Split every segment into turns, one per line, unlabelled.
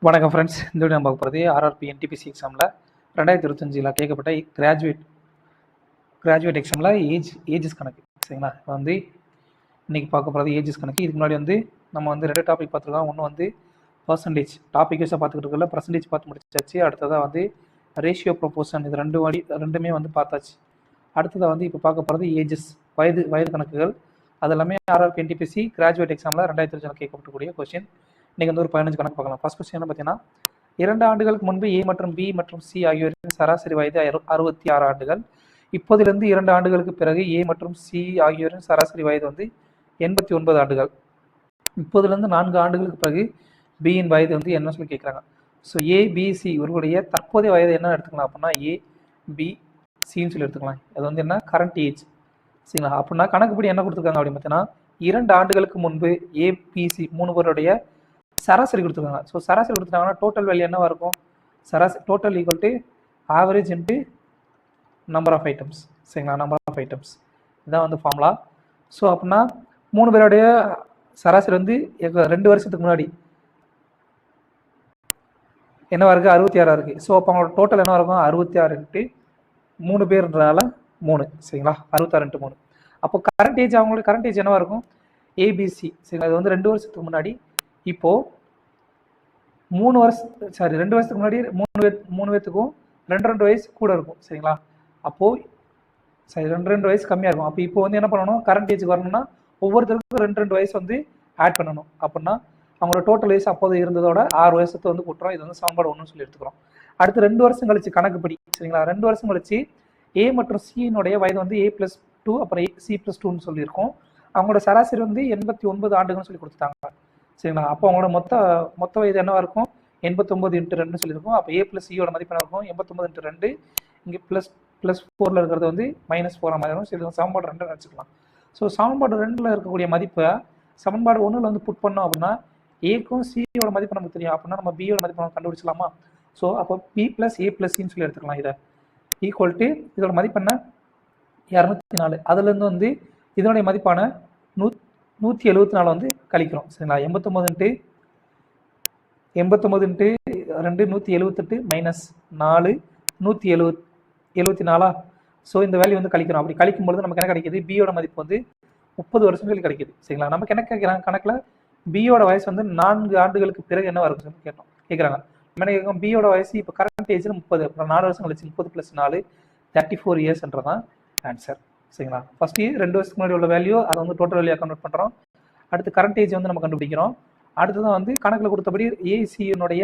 வணக்கம் ஃப்ரெண்ட்ஸ். இந்த வீடியோ நம்ம பார்க்க போகிறது ஆர்ஆர்பி என்டிபிசி எக்ஸாமில் 2025 கேட்கப்பட்ட கிராஜுவேட் எக்ஸாமில் ஏஜஸ் கணக்கு. சரிங்களா? இப்போ வந்து இன்றைக்கி பார்க்க போகிறது ஏஜஸ் கணக்கு. இதுக்கு முன்னாடி வந்து நம்ம வந்து 2 டாபிக் பார்த்துருக்கோம். ஒன்று வந்து பர்சன்டேஜ் டாபிக் வைஸாக பார்த்துக்கிட்டு இருக்கல, பர்சன்டேஜ் பார்த்து முடிச்சாச்சு. அடுத்ததாக வந்து ரேஷியோ ப்ரொபோர்ஷன், இது ரெண்டுமே வந்து பார்த்தாச்சு. அடுத்ததாக வந்து இப்போ பார்க்க போகிறது ஏஜஸ், வயது கணக்குகள். அது எல்லாமே ஆர்ஆர்பி என்டிபிசி கிராஜுவேட் எக்ஸாமில் 2025 கேட்கப்படக்கூடிய கொஸ்டின். இன்றைக்கி வந்து ஒரு 15 கணக்கு பார்க்கலாம். ஃபர்ஸ்ட் கொஸ்டின் என்ன பார்த்தீங்கன்னா, 2 ஆண்டுகளுக்கு முன்பு ஏ மற்றும் பி மற்றும் சி ஆகியோரின் சராசரி வயது 66 ஆண்டுகள். இப்போதிலிருந்து 2 ஆண்டுகளுக்கு பிறகு ஏ மற்றும் சி ஆகியோரின் சராசரி வயது வந்து 89 ஆண்டுகள். இப்போதிலிருந்து 4 ஆண்டுகளுக்கு பிறகு பியின் வயது வந்து என்ன சொல்லி கேட்குறாங்க. ஸோ ஏபிசி இவர்களுடைய தற்போதைய வயது என்ன எடுத்துக்கலாம் அப்படின்னா ஏபிசின்னு சொல்லி எடுத்துக்கலாம். அது வந்து என்ன கரண்ட் ஏஜ். சரிங்களா? அப்படின்னா கணக்குப்படி என்ன கொடுத்துருக்காங்க அப்படின்னு பார்த்தீங்கன்னா, 2 ஆண்டுகளுக்கு முன்பு ஏபிசி 3 பேருடைய சராசரி கொடுத்துருக்காங்க. ஸோ சராசரி கொடுத்துட்டாங்கன்னா டோட்டல் வேல்யூ என்னவா இருக்கும்? சராசரி total equal to average into number of items. சரிங்களா? நம்பர் ஆஃப் ஐட்டம்ஸ் இதான் வந்து ஃபார்முலா. ஸோ அப்படின்னா 3 பேருடைய சராசரி வந்து 2 வருஷத்துக்கு முன்னாடி என்னவா இருக்குது? 66 இருக்குது. ஸோ அப்போ அவங்களோட டோட்டல் என்ன இருக்கும்? 66 இன்ட்டு 3 பேர்ன்றதால 3. சரிங்களா? 66 இன்ட்டு 3. அப்போ கரண்ட் ஏஜ், அவங்களோட கரண்ட் ஏஜ் என்னவா இருக்கும்? ஏபிசி. சரிங்களா? அது வந்து 2 வருஷத்துக்கு முன்னாடி. இப்போது 2 வருஷத்துக்கு முன்னாடி 3 பேத்துக்கும் 2 வயசு கூட இருக்கும். சரிங்களா? அப்போது 2 வயசு கம்மியாக இருக்கும். அப்போ இப்போ வந்து என்ன பண்ணணும்? கரண்ட் ஏஜுக்கு வரணும்னா ஒவ்வொருத்தருக்கும் 2 வயசு வந்து ஆட் பண்ணணும். அப்படின்னா அவங்களோட டோட்டல் வயசு அப்போது இருந்ததோட 6 வருஷத்தை வந்து கூட்டுறோம். இது வந்து சமன்பாடு 1 சொல்லி எடுத்துக்கிறோம். அடுத்து 2 வருஷம் கழிச்சு கணக்குப்படி. சரிங்களா? 2 வருஷம் கழிச்சு ஏ மற்றும் சியினுடைய வயது வந்து A+2 அப்புறம் C+2ன்னு சொல்லியிருக்கோம். அவங்களோட சராசரி வந்து 89 ஆண்டுகள்னு சொல்லி கொடுத்துட்டாங்க. சரிங்களா? அப்போ அவங்களோட மொத்த வயது என்னவா இருக்கும்? 89 இன்ட்டு 2 சொல்லியிருக்கோம். அப்போ A+Cயோட மதிப்பு என்ன இருக்கும்? 89 இன்ட்டு 2. இங்கே +4 இருக்கிறது வந்து -4 மாதிரி இருக்கும். சரி, சமன்பாடு 2 வச்சுக்கலாம். ஸோ சமன்பாடு 2 இருக்கக்கூடிய மதிப்பை சமன்பாடு 1 வந்து புட் பண்ணோம் அப்படின்னா ஏக்கும் சியோட மதிப்பு நமக்கு தெரியும். அப்படின்னா நம்ம பியோட மதிப்பு நம்ம கண்டுபிடிச்சலாமா? ஸோ அப்போ B+A+Cன்னு சொல்லி எடுத்துக்கலாம். இதை ஈக்குவல் டு இதோட மதிப்பு என்ன? 204. அதுலேருந்து வந்து இதனுடைய மதிப்பான 174 வந்து கழிக்கிறோம். சரிங்களா? 89 இன்ட்டு 2 178 -4 174. ஸோ இந்த வேல்யூ வந்து கழிக்கிறோம். அப்படி கழிக்கும்பொழுது நமக்கு என்ன கிடைக்கிது? பியோட மதிப்பு வந்து 30 வருஷம் சொல்லி கிடைக்கிது. சரிங்களா? நமக்கு என்ன கேட்குறாங்க கணக்கில்? பியோட வயசு வந்து 4 ஆண்டுகளுக்கு பிறகு என்ன வரும்னு சொல்லி கேட்குறாங்க. என்ன கேட்கும்? பியோட வயசு இப்போ கரண்ட் ஏஜில் 30, அப்புறம் 4 வருஷம் கழிச்சு 30 + 4 34 இயர்ஸ்ன்றதான் ஆன்சர். சரிங்களா? ஃபர்ஸ்ட் 2 வருஷத்துக்கு முன்னாடி உள்ள வேல்யூ அதை வந்து டோட்டல் வேல்யூ கன்வெர்ட் பண்ணுறோம். அடுத்து கரண்ட் ஏஜ் வந்து நம்ம கண்டுபிடிக்கிறோம். அடுத்ததான் வந்து கணக்கில் கொடுத்தபடி ஏசியினுடைய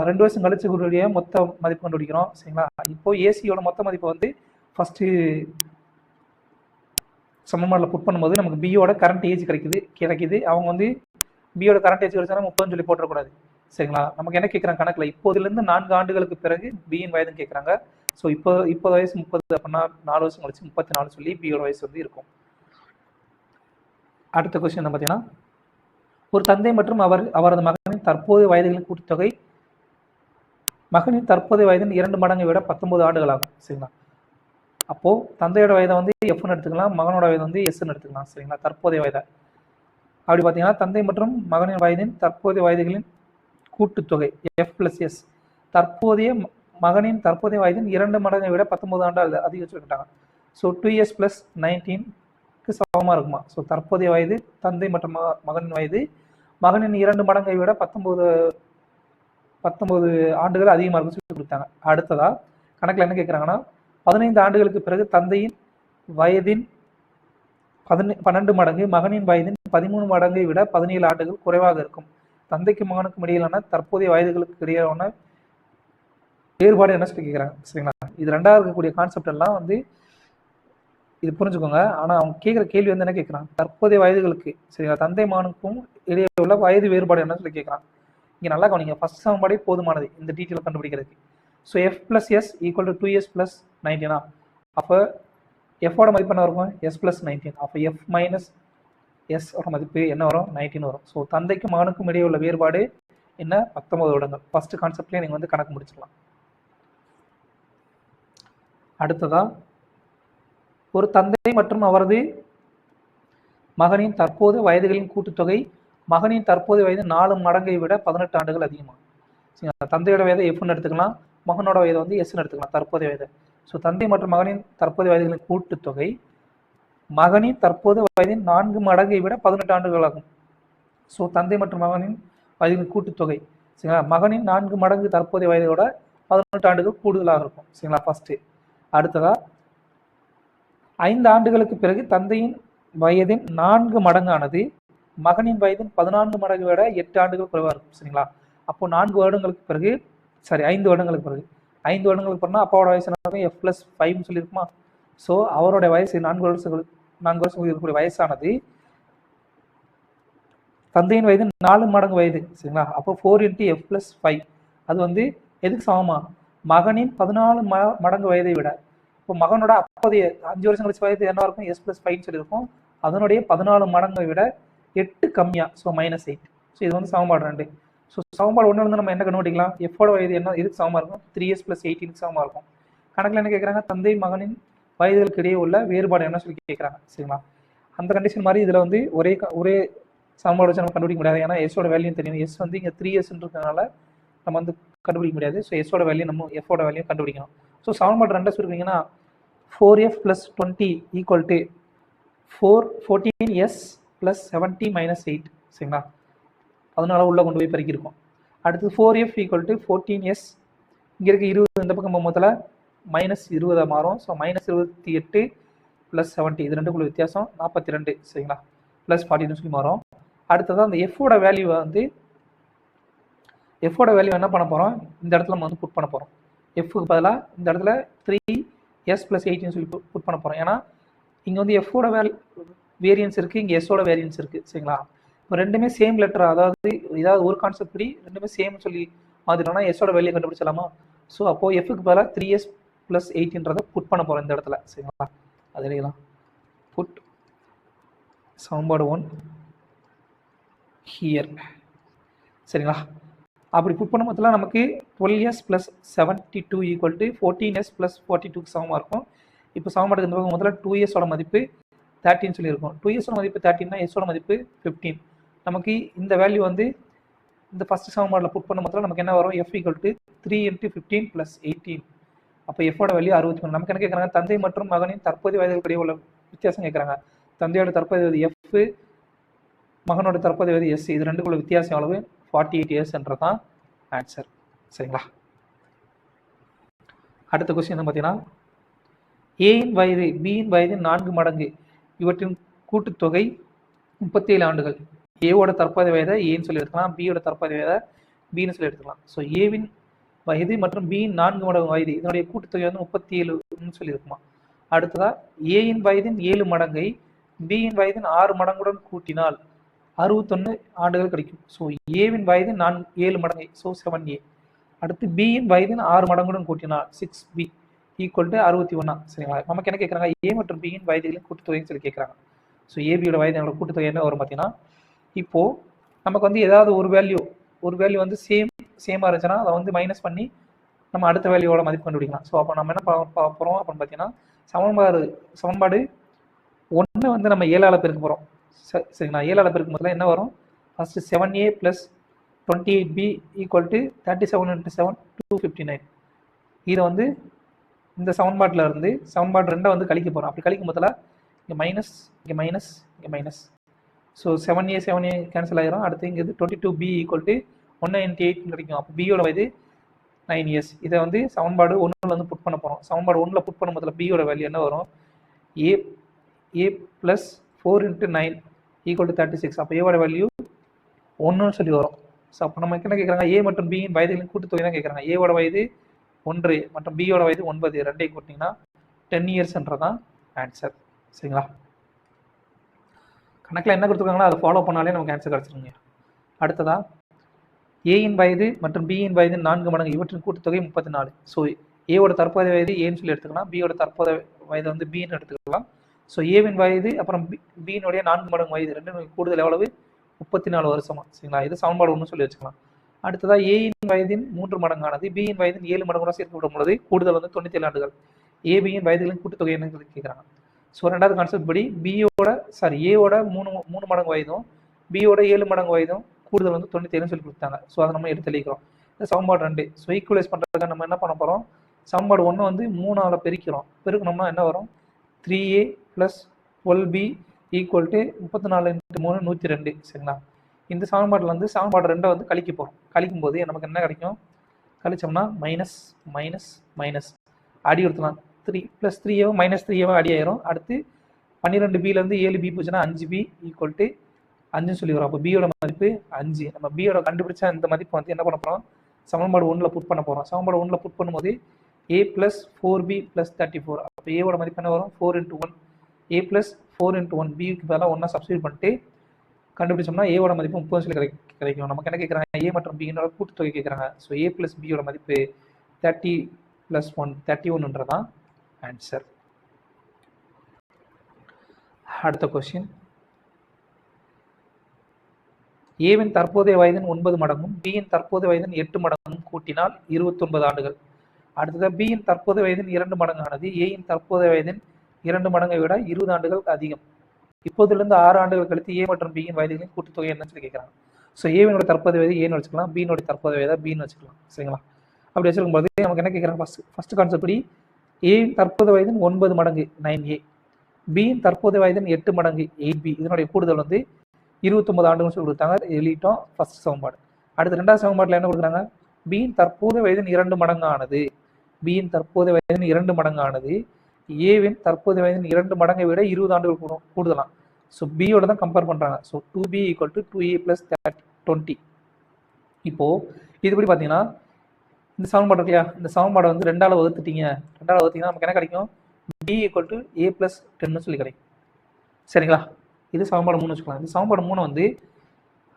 2 வருஷம் கழிச்சுடைய மொத்த மதிப்பு கண்டுபிடிக்கிறோம். சரிங்களா? இப்போ ஏசியோட மொத்த மதிப்பு வந்து ஃபர்ஸ்ட்டு சமன்பாடில் புட் பண்ணும்போது நமக்கு பியோட கரண்ட் ஏஜ் கிடைக்குது. அவங்க வந்து பியோட கரண்ட் ஏஜ் கிடைச்சாலும் 30 சொல்லி போட்டக்கூடாது. சரிங்களா? நமக்கு என்ன கேட்குறாங்க கணக்கில்? இப்போதிலிருந்து 4 ஆண்டுகளுக்கு பிறகு பியின் வயதுன்னு கேட்குறாங்க. ஸோ இப்போ வயசு 30 அப்படின்னா 4 வருஷம் கழிச்சு 34 சொல்லி பியோட வயசு வந்து இருக்கும். அடுத்த கொஸ்டின் என்ன பார்த்தீங்கன்னா, ஒரு தந்தை மற்றும் அவரது மகனின் தற்போதைய வயதுகளின் கூட்டுத்தொகை மகனின் தற்போதைய வயதின் 2 மடங்கை விட 19 ஆண்டுகள் ஆகும். சரிங்களா? அப்போது தந்தையோட வயதை வந்து எஃப்னு எடுத்துக்கலாம், மகனோட வயது வந்து எஸ்ன்னு எடுத்துக்கலாம். சரிங்களா? தற்போதைய வயதை அப்படி பார்த்தீங்கன்னா, தந்தை மற்றும் மகனின் வயதின் தற்போதைய வயதுகளின் கூட்டுத்தொகை F+S தற்போதைய மகனின் தற்போதைய வயதின் 2 மடங்கை விட 19 ஆண்டு அதிகரிச்சு விட்டாங்க. ஸோ 2 years + 19க்கு சமமாக இருக்குமா? ஸோ தற்போதைய வயது தந்தை மற்றும் மகனின் வயது மகனின் 2 மடங்கை விட 19 ஆண்டுகள் அதிகமாக இருக்குன்னு சொல்லி கொடுத்தாங்க. அடுத்ததா கணக்கில் என்ன கேட்குறாங்கன்னா, 15 ஆண்டுகளுக்கு பிறகு தந்தையின் வயதின் 12 மடங்கு மகனின் வயதின் 13 மடங்கை விட 17 ஆண்டுகள் குறைவாக இருக்கும். தந்தைக்கும் மகனுக்கும் இடையிலான தற்போதைய வயதுகளுக்கு இடையிலான வேறுபாடு என்ன சொல்லி கேட்குறாங்க. சரிங்களா? இது 2ஆக இருக்கக்கூடிய கான்செப்ட் எல்லாம் வந்து இது புரிஞ்சுக்கோங்க. ஆனால் அவங்க கேட்குற கேள்வி வந்து என்ன கேட்குறாங்க? தற்போதைய வயதுகளுக்கு, சரிங்களா, தந்தை மகனுக்கும் இடையே உள்ள வயது வேறுபாடு என்ன சொல்லி கேட்குறாங்க. இங்கே நல்லா கவனிங்க. ஃபர்ஸ்ட் சமன்பாடே போதுமானது இந்த டீட்டெயில் கண்டுபிடிக்கிறதுக்கு. So F+S = 2 years + 19. அப்போ எஃபோட மதிப்பு என்ன இருக்கும்? S + 19. அப்போ F - S ஓட மதிப்பு என்ன வரும்? 19 வரும். ஸோ தந்தைக்கும் மகனுக்கும் இடையே உள்ள வேறுபாடு என்ன? 19 வருடங்கள். ஃபர்ஸ்ட் கான்செப்ட்லேயே நீங்கள் வந்து கணக்கு முடிச்சிடலாம். அடுத்ததா, ஒரு தந்தை மற்றும் அவரது மகனின் தற்போது வயதுகளின் கூட்டுத்தொகை மகனின் தற்போதைய வயது 4 மடங்கை விட 18 ஆண்டுகள் அதிகமாகும். சரிங்களா? தந்தையோட வயதை எஃப்னு எடுத்துக்கலாம், மகனோட வயதை வந்து எஸ்ன்னு எடுத்துக்கலாம், தற்போதைய வயது. ஸோ தந்தை மற்றும் மகனின் தற்போதைய வயதுகளின் கூட்டுத்தொகை மகனின் தற்போதைய வயதின் 4 மடங்கை விட 18 ஆண்டுகள் ஆகும். ஸோ தந்தை மற்றும் மகனின் வயதின் கூட்டுத்தொகை சரிங்களா, மகனின் 4 மடங்கு தற்போதைய வயதோட 18 ஆண்டுகள் கூடுதலாக இருக்கும். சரிங்களா? ஃபர்ஸ்ட். அடுத்ததா 5 ஆண்டுகளுக்கு பிறகு தந்தையின் வயதின் 4 மடங்கானது மகனின் வயதின் 14 மடங்கு விட 8 ஆண்டுகள் குறைவாக இருக்கும். சரிங்களா? அப்போ 4 வருடங்களுக்கு பிறகு 5 வருடங்களுக்கு பிறகு 5 வருடங்களுக்கு பிறகு அப்பாவோட வயசு என்ன F+5 சொல்லியிருக்குமா? ஸோ அவருடைய வயசு 4 வருஷம் இருக்கக்கூடிய வயசானது தந்தையின் வயது 4 மடங்கு வயது. சரிங்களா? அப்போ 4 × F+5 அது வந்து எதுக்கு சமமா? மகனின் 14 மடங்கு வயதை விட. இப்போ மகனோட அப்போதைய 5 வருஷம் கழிச்சு வயது என்ன இருக்கும்? S+5 சொல்லியிருக்கும். அதனுடைய 14 மடங்கை விட 8 கம்மியா, ஸோ -8. ஸோ இது வந்து சமன்பாடு 2. ஸோ சமன்பாடு 1 வந்து நம்ம என்ன கண்டுபிடிக்கலாம்? எஃபோட வயது என்ன எதுக்கு சமமாக இருக்கும்? 3s + 18 சமமாக இருக்கும். கணக்கில் என்ன கேட்குறாங்க? தந்தை மகனின் வயதுகளுக்கு இடையே உள்ள வேறுபாடு என்ன சொல்லி கேட்குறாங்க. சரிங்களா? அந்த கண்டிஷன் மாதிரி இதில் வந்து ஒரே சமன்பாடு வச்சு நம்ம கண்டுபிடிக்க முடியாது. ஏன்னா எஸ்ஸோட வேல்யூ தெரியும். எஸ் வந்து இங்கே 3s இருக்கிறதுனால நம்ம வந்து கண்டுபிடிக்க முடியாது. ஸோ எஸ்ஸோட வேல்யூ நம்ம எஃபோட வேல்யூ கண்டுபிடிக்கணும். ஸோ சமன்பாடு 2 சொல்லிருக்கீங்கன்னா 4f + 20 = 14s + 70 - 8. சரிங்களா? அதனால உள்ள கொண்டு போய் பெருக்கியிருக்கோம். அடுத்து 4f = 14s, இங்கே இருக்க 20 இந்த பக்கம் மொத்தத்தில் -20 மாறும். ஸோ -28 + 70 இது ரெண்டுக்குள்ள வித்தியாசம் 42. சரிங்களா? +42 சொல்லி மாறும். அடுத்ததான் அந்த எஃபோட வேல்யூ வந்து என்ன பண்ண போகிறோம்? இந்த இடத்துல நம்ம வந்து புட் பண்ண போகிறோம். எஃப்க்கு பதிலாக இந்த இடத்துல 3s + 18 சொல்லி புட் பண்ண போகிறோம். ஏன்னா இங்கே வந்து எஃபோட வேரியன்ஸ் இருக்குது, இங்கே எஸ்ஸோட வேரியன்ஸ் இருக்குது. சரிங்களா? இப்போ ரெண்டுமே சேம் லெட்டர், அதாவது ஒரு கான்செப்ட் படி ரெண்டுமே சேம் சொல்லி மாற்றிட்டோம்னா எஸ்ஸோட வேல்யூ கண்டுபிடிச்சலாமா? ஸோ அப்போது எஃப்க்கு பதிலாக 3s + 18 புட் பண்ண போகிறோம் இந்த இடத்துல. சரிங்களா? அது எழுதலாம். புட் சமன்பாடு 1 ஹியர். சரிங்களா? அப்படி புட் பண்ண மொத்தத்தில் நமக்கு 12s + 72 = 14s + 42 சமமாக இருக்கும். இப்போ சமன்பாடுக்கு இந்த பக்கம் முதல்ல 2s மதிப்பு 13 சொல்லியிருக்கோம். 2s மதிப்பு 13னா எஸ்ஸோட மதிப்பு 15. நமக்கு இந்த வேல்யூ வந்து இந்த ஃபர்ஸ்ட் சமன்பாடில் புட் பண்ண மொத்தத்தில் நமக்கு என்ன வரும்? f = 3 × 15 + 18. அப்போ எஃபோட வேல்யூ 63. நமக்கு என்ன கேட்குறாங்க? தந்தை மற்றும் மகனின் தற்போதைய வயதுகளுக்கு இடையே உள்ள வித்தியாசம் கேட்குறாங்க. தந்தையோட தற்போதைய வயது எஃப், மகனோட தற்போதைய வயது எஸ். இது ரெண்டுக்குள்ள வித்தியாசம் அளவு 48 இயர்ஸ்ன்றதான் ஆன்சர். சரிங்களா? அடுத்த கொஸ்டின் என்ன பார்த்தீங்கன்னா, ஏயின் வயது பியின் வயதின் 4 மடங்கு இவற்றின் கூட்டுத்தொகை 37 ஆண்டுகள். ஏவோட தற்போதைய வயதை ஏன்னு சொல்லி எடுத்துக்கலாம், பியோட தற்போதைய வயதை பின்னு சொல்லி எடுத்துக்கலாம். ஸோ ஏவின் வயது மற்றும் பியின் 4 மடங்கு வயது இதனுடைய கூட்டுத்தொகை வந்து 37ன்னு சொல்லி இருக்குமா. அடுத்ததா ஏயின் வயதின் 7 மடங்கை பியின் வயதின் 6 மடங்குடன் கூட்டினால் 61 ஆண்டுகள் கிடைக்கும். ஸோ ஏவின் வயதின் 7 மடங்கை, ஸோ 7a. அடுத்து பியின் வயதின் 6 மடங்குடன் கூட்டினால் 6b = 61. சரிங்களா? நமக்கு என்ன கேட்குறாங்க? ஏ மற்றும் பியின் வயதுகளின் கூட்டுத்தொகைன்னு சொல்லி கேட்குறாங்க. ஸோ ஏபியோட வயது கூட்டுத்தொகை என்ன வரும் பார்த்தீங்கன்னா, இப்போது நமக்கு வந்து ஏதாவது ஒரு வேல்யூ வந்து சேமாக இருந்துச்சுன்னா அதை வந்து மைனஸ் பண்ணி நம்ம அடுத்த வேல்யூவோட மதிப்பு கண்டுபிடிக்கலாம். ஸோ அப்போ நம்ம என்ன பார்க்க போகிறோம் அப்படின்னு பார்த்தீங்கன்னா, சமன்பாடு 1 வந்து நம்ம 7ஆல் பெருக்க போகிறோம். சரிங்களா? 7ஆல் பெருக்கும் போதுல என்ன வரும்? First 7a + 28b = 37 × 7 259. இதை வந்து இந்த சமன்பாட்டில் இருந்து சமன்பாடு 2 வந்து கழிக்க போகிறோம். அப்படி கழிக்கும் போதில் இங்கே மைனஸ், இங்கே மைனஸ், இங்கே மைனஸ். ஸோ 7a கேன்சல் ஆகிரும். அடுத்து இங்கே 22b = 198 கிடைக்கும். அப்போ பியோட வயது 9 இயர்ஸ். இதை வந்து சமன்பாடு 1 வந்து புட் பண்ண போகிறோம். சமன்பாடு 1 புட் பண்ணும் போதில் பியோட வேல்யூ என்ன வரும்? a + 4 × 9 = 36. அப்போ ஏவோட வேல்யூ 1ன்னு சொல்லி வரும். ஸோ அப்போ நம்ம என்ன கேட்குறாங்க? ஏ மற்றும் பியின் வயதுகளின் கூட்டுத்தொகை தான் கேட்குறாங்க. ஏவோட வயது 1 மற்றும் பியோட வயது 9, ரெண்டையும் கூட்டிங்கன்னா 10 இயர்ஸ்ன்றதான் ஆன்சர். சரிங்களா? கணக்கில் என்ன கொடுத்துருக்காங்களோ அதை ஃபாலோ பண்ணாலே நமக்கு ஆன்சர் கிடச்சிருங்க. அடுத்ததா ஏயின் வயது மற்றும் பியின் வயதின் 4 மடங்கு இவற்றின் கூட்டுத்தொகை 34. ஸோ ஏவோட தற்போதைய வயது ஏன்னு சொல்லி எடுத்துக்கலாம், பியோட தற்போதைய வயது வந்து பின்னு எடுத்துக்கலாம். ஸோ ஏவின் வயது அப்புறம் பியினுடைய 4 மடங்கு வயது ரெண்டு கூடுதல் எவ்வளவு? 34 வருஷமா. சரிங்களா? இது சமன்பாடு 1 சொல்லி வச்சுக்கலாம். அடுத்ததா ஏயின் வயதின் 3 மடங்கானது பியின் வயதின் 7 மடங்குடன் சேர்க்கப்படும் பொழுது கூடுதல் வந்து 97 ஆண்டுகள். ஏபியின் வயதுகளின் கூட்டுத்தொகை என்னன்னு கேட்குறாங்க. ஸோ ரெண்டாவது கான்செப்ட் படி ஏவோட 3 மடங்கு வயதும் பியோட 7 மடங்கு வயதும் கூடுதல் வந்து 97 சொல்லி கொடுத்தாங்க. ஸோ அதை நம்ம எடுத்து எழுதிக்கிறோம். இந்த சமன்பாடு 2. ஸோ ஈக்குவலைஸ் பண்ணுறதுக்கு நம்ம என்ன பண்ண போகிறோம், சமன்பாடு 1 வந்து 3ஆல் பெருக்கிறோம். பெருக்கணும்னா என்ன வரும், 3a + 12b ஈக்குவல் டு 34 × 3 102. சரிங்களா. இந்த சமன்பாட்டில் வந்து சமன்பாடு 2 வந்து கழிக்க போகிறோம். கழிக்கும் போது நமக்கு என்ன கிடைக்கும், கழிச்சோம்னா மைனஸ் மைனஸ் மைனஸ் அடி எடுத்துலாம். 3 + 3a -3a அடி ஆயிரும். அடுத்து 12bலேருந்து 7b போச்சுன்னா 5b ஈக்குவல் டு 5ன்னு சொல்லி வரும். அப்போ பியோட மதிப்பு 5. நம்ம பியோட கண்டுபிடிச்சா இந்த மதிப்பு வந்து என்ன பண்ண போகிறோம், சமன்பாடு 1ல் புட் பண்ண போகிறோம். சமன்பாடு 1ல் புட் பண்ணும்போது a + 4b + 34. அப்போ ஏவோட மதிப்பு என்ன வரும், 4 × 1. a + 4 × 1 பிக்கு பதிலாக 1 சப்ஸ்டியூட் பண்ணிட்டு கண்டுபிடிச்சோம்னா ஏவோட மதிப்பு 30 சொல்லி கிடைக்கும். நமக்கு என்ன கேட்குறாங்க, ஏ மற்றும் பியோட கூட்டுத்தொகை கேட்குறாங்க. ஸோ a + b யோட மதிப்பு 30 + 1 31ன்றதான் ஆன்சர். அடுத்த கொஸ்டின், ஏவின் தற்போதைய வயதின் 9 மடங்கும் பியின் தற்போதைய வயதின் 8 மடங்கும் கூட்டினால் 29 ஆண்டுகள். அடுத்தது பியின் தற்போதைய வயதின் 2 மடங்கானது ஏயின் தற்போதைய வயதின் 2 மடங்கை விட 20 ஆண்டுகள் அதிகம். இப்போதிலிருந்து 6 ஆண்டுகள் கழித்து ஏ மற்றும் பியின் வயதுகளின் கூட்டுத்தொகை என்னன்னு சொல்லி கேட்குறாங்க. ஸோ ஏவினோட தற்போதைய வயது ஏன்னு வச்சுக்கலாம், பியினுடைய தற்போதைய வயதை பின்னு வச்சுக்கலாம். சரிங்களா. அப்படி வச்சுருக்கும்போது நமக்கு என்ன கேட்குறாங்க, ஃபர்ஸ்ட் கான்செப்ட் படி ஏயின் தற்போதைய வயதின் 9 மடங்கு 9a, பியின் தற்போதைய வயதின் 8 மடங்கு 8b, இதனுடைய கூடுதல் வந்து 29 ஆண்டுகள் சொல்லி கொடுத்தாங்க. எழுதிட்டோம் ஃபர்ஸ்ட் சமன்பாடு. அடுத்து ரெண்டாவது சமன்பாட்டில் என்ன கொடுக்குறாங்க, பியின் தற்போதைய வயதின் 2 மடங்கானது, பியின் தற்போதைய வயதின் 2 மடங்கானது ஏவின் தற்போதைய வயதின் 2 மடங்கை விட 20 ஆண்டுகள் கூடுதலாம். ஸோ பியோட தான் கம்பேர் பண்ணுறாங்க. So 2b = 2a + 20. இப்போது இதுபடி பார்த்தீங்கன்னா இந்த சமன்பாடு இருக்கு இல்லையா, இந்த சமன்பாடை வந்து 2ஆல் வகுத்துட்டீங்க. 2ஆல் வகுத்தீங்கன்னா நமக்கு என்ன கிடைக்கும், b = a + 10 சொல்லி கிடைக்கும். சரிங்களா. இது சமன்பாடு 3 வச்சுக்கலாம். இந்த சமன்பாடு 3 வந்து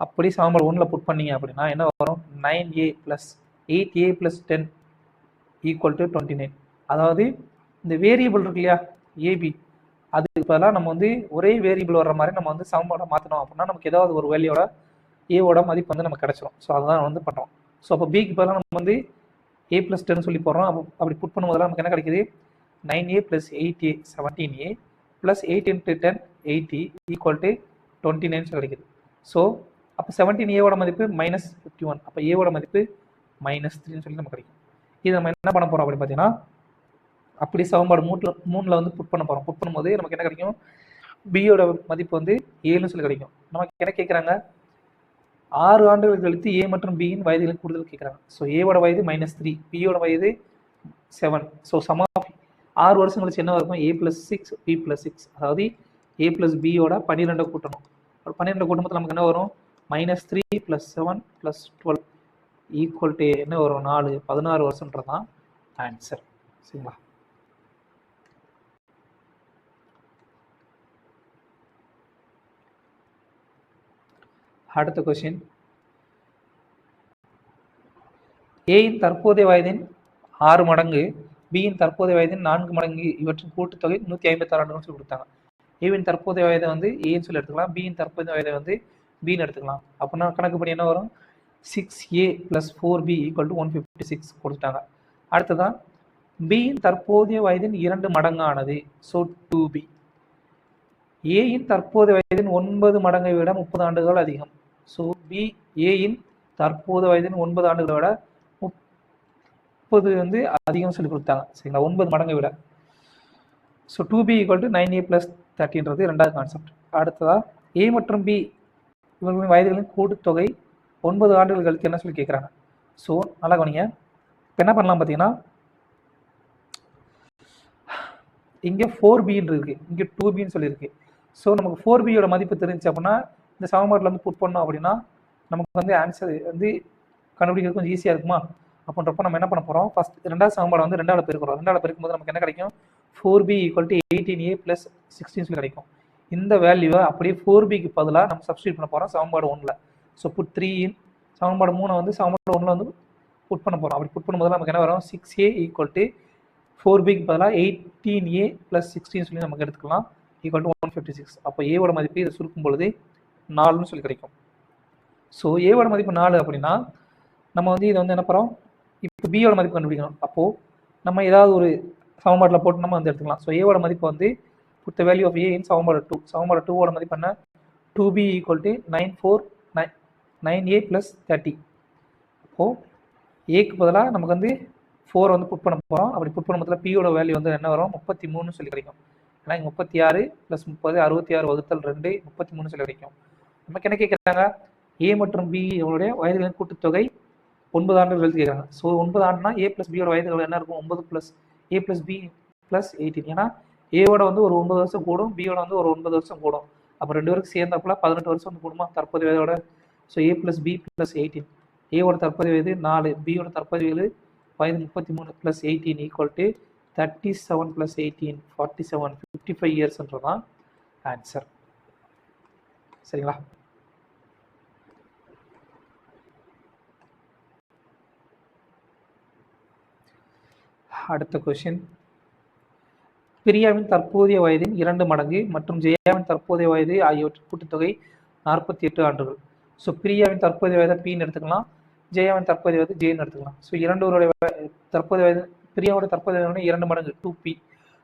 அப்படி சமன்பாடு 1ல் புட் பண்ணீங்க அப்படின்னா என்ன வரும், 9a + 8a + 10 = 29. அதாவது இந்த வேரியபிள் இருக்கு இல்லையா ஏபி, அதுக்கு பதிலாக நம்ம வந்து ஒரே வேரியபிள் வர்ற மாதிரி நம்ம வந்து சமன்பாடை மாற்றினோம் அப்படின்னா நமக்கு ஏதாவது ஒரு வேல்யூட ஏவோட மதிப்பு வந்து நமக்கு கிடைச்சிரும். ஸோ அதுதான் வந்து பண்ணுறோம். ஸோ அப்போ பிக்கு பதிலாக நம்ம வந்து a + 10 சொல்லி போடுறோம். அப்படி புட் பண்ணும்போதெல்லாம் நமக்கு என்ன கிடைக்குது, 9a + 8a 17a + 8 × 10 80 = 29 கிடைக்குது. ஸோ அப்போ 17a மதிப்பு -51. அப்போ ஏவோட மதிப்பு -3ன்னு சொல்லி நமக்கு கிடைக்கும். இது நம்ம என்ன பண்ண போகிறோம் அப்படின்னு பார்த்தீங்கன்னா, அப்படி சமன்பாடு 3ல் வந்து புட் பண்ண போகிறோம். புட் பண்ணும்போது நமக்கு என்ன கிடைக்கும், பியோட மதிப்பு வந்து 7ன்னு சொல்லி கிடைக்கும். நமக்கு என்ன கேட்குறாங்க, 6 ஆண்டுகள் கழித்து ஏ மற்றும் பியின் வயதுகளின் கூடுதல் கேட்குறாங்க. ஸோ ஏவோட வயது -3, பியோட வயது 7. ஸோ சம் ஆஃப் 6 வருஷம் கழிச்சு என்ன இருக்கும், a + 6 b + 6. அதாவது a + b-யோட 12 கூட்டணும். 12 கூட்டும்போது நமக்கு என்ன வரும், -3 + 7 + 12 = என்ன வரும், 4, 16 வருஷம்ன்றதான் ஆன்சர். சரிங்களா. அடுத்த கொஸ்டின், ஏயின் தற்போதைய வயதின் 6 மடங்கு பியின் தற்போதைய வயதின் 4 மடங்கு இவற்றின் கூட்டுத்தொகை 156 ஆண்டுகள் சொல்லி கொடுத்தாங்க. ஏவின் தற்போதைய வயதை வந்து ஏன்னு சொல்லி எடுத்துக்கலாம், பியின் தற்போதைய வயதை வந்து பின்னு எடுத்துக்கலாம். அப்படின்னா கணக்கு படி என்ன வரும், 6a + 4b = 156 கொடுத்துட்டாங்க. அடுத்ததான் பியின் தற்போதைய வயதின் 2 மடங்கானது, ஸோ 2b. ஏயின் தற்போதைய வயதின் 9 மடங்கை விட 30 ஆண்டுகள் அதிகம். ஸோ பி ஏயின் தற்போதைய வயதின் 9 ஆண்டுகளை விட 30 வந்து அதிகம் சொல்லி கொடுத்தாங்க. சரிங்களா, 9 மடங்கை விட. ஸோ 2b = 9a + 30ன்றது ரெண்டாவது கான்செப்ட். அடுத்ததா ஏ மற்றும் பி இவர்களின் வயதுகளின் கூட்டுத்தொகை 9 ஆண்டுகள் கழித்து என்ன சொல்லி கேட்குறாங்க. ஸோ நல்லா கவனிங்க. இப்போ என்ன பண்ணலாம் பார்த்தீங்கன்னா, இங்கே 4bன்னு இருக்கு, இங்கே 2bன்னு சொல்லியிருக்கு. ஸோ நமக்கு 4b-யோட மதிப்பு தெரிஞ்சு அப்படின்னா இந்த சமன்பாட்டில் வந்து புட் பண்ணோம் அப்படின்னா நமக்கு வந்து ஆன்சர் வந்து கண்டுபிடிக்கிறது கொஞ்சம் ஈஸியாக இருக்குமா. அப்படின்றப்ப நம்ம என்ன பண்ண போகிறோம், ஃபர்ஸ்ட் ரெண்டாவது சமன்பாடு வந்து 2ஆல் பெருக்கிறோம். 2ஆல் பெருக்கும்போது நமக்கு என்ன கிடைக்கும், 4b = 18a + 16 சொல்லி கிடைக்கும். இந்த வேல்யூவை அப்படியே 4bக்கு பதிலாக நம்ம சப்ஸ்டியூட் பண்ண போகிறோம் சமன்பாடு 1ல். ஸோ புட் 3 இன் சமன்பாடு 3 வந்து சமன்பாடு 1ல் வந்து புட் பண்ண போகிறோம். அப்படி புட் பண்ணும்போது நமக்கு என்ன வரும், 6a = 4bக்கு பதிலாக 18a + 16 சொல்லி நமக்கு எடுத்துக்கலாம் = 156. அப்போ ஏவோட மதிப்பு இதை சுருக்கும் பொழுது 4ன்னு சொல்லி கிடைக்கும். ஸோ ஏவோட மதிப்பு 4 அப்படின்னா நம்ம வந்து இதை வந்து என்ன பண்ணுறோம், இப்போ பியோட மதிப்பு கண்டுபிடிக்கணும். அப்போது நம்ம ஏதாவது ஒரு சமன்பாட்டில் போட்டு நம்ம வந்து எடுத்துக்கலாம். ஸோ ஏவோட மதிப்பு வந்து புட் த வேல்யூ ஆஃப் ஏ இன் சமன்பாடு 2. சமன்பாடு 2வோட மதிப்பு என்ன, 2b equal to 9a plus 30. அப்போது ஏக்கு பதிலாக நமக்கு வந்து 4 வந்து புட் பண்ண போகிறோம். அப்படி புட் பண்ண மொத்தத்தில் பியோட வேல்யூ வந்து என்ன வரும் 33 சொல்லி கிடைக்கும். ஏன்னா இங்கே 36 + 30 66 வகுத்தல் 2 33 சொல்லி கிடைக்கும். நமக்கு என்ன கேட்குறாங்க, ஏ மற்றும் பி இவங்களுடைய வயதுகளின் கூட்டுத்தொகை 9 ஆண்டுகள் கேட்குறாங்க. ஸோ 9 ஆண்டுனா ஏ ப்ளஸ் பியோட வயதுகள் என்ன இருக்கும் 9 + a + b + 18. ஏன்னா ஏவோட வந்து ஒரு 9 வருஷம் கூடும், பியோட வந்து ஒரு 9 வருஷம் கூடும். அப்போ 2 பேருக்கு சேர்ந்தப்பல 18 வருஷம் வந்து கூடுமா தற்போதைய வயதோட. So a + b + 18. ஏவோட தற்போதைய வயது 4, பியோட தற்போதைய வயது 33 + 18 ஈக்குவல் டு 37 + 18 47 55 இயர்ஸ்ன்றதான் ஆன்சர். சரிங்களா? அடுத்த கொஸ்டின், பிரியாவின் தற்போதைய வயதின் 2 மடங்கு மற்றும் ஜெயாவின் தற்போதைய வயது ஆகியவற்றின் கூட்டுத்தொகை 48 ஆண்டுகள். ஸோ பிரியாவின் தற்போதைய வயதை பின்னு எடுத்துக்கலாம், ஜெயாவின் தற்போதைய வயது ஜேன்னு எடுத்துக்கலாம். ஸோ இரண்டோருடைய தற்போதைய வயது, பிரியாவோட தற்போதைய வயது 2 மடங்கு 2p,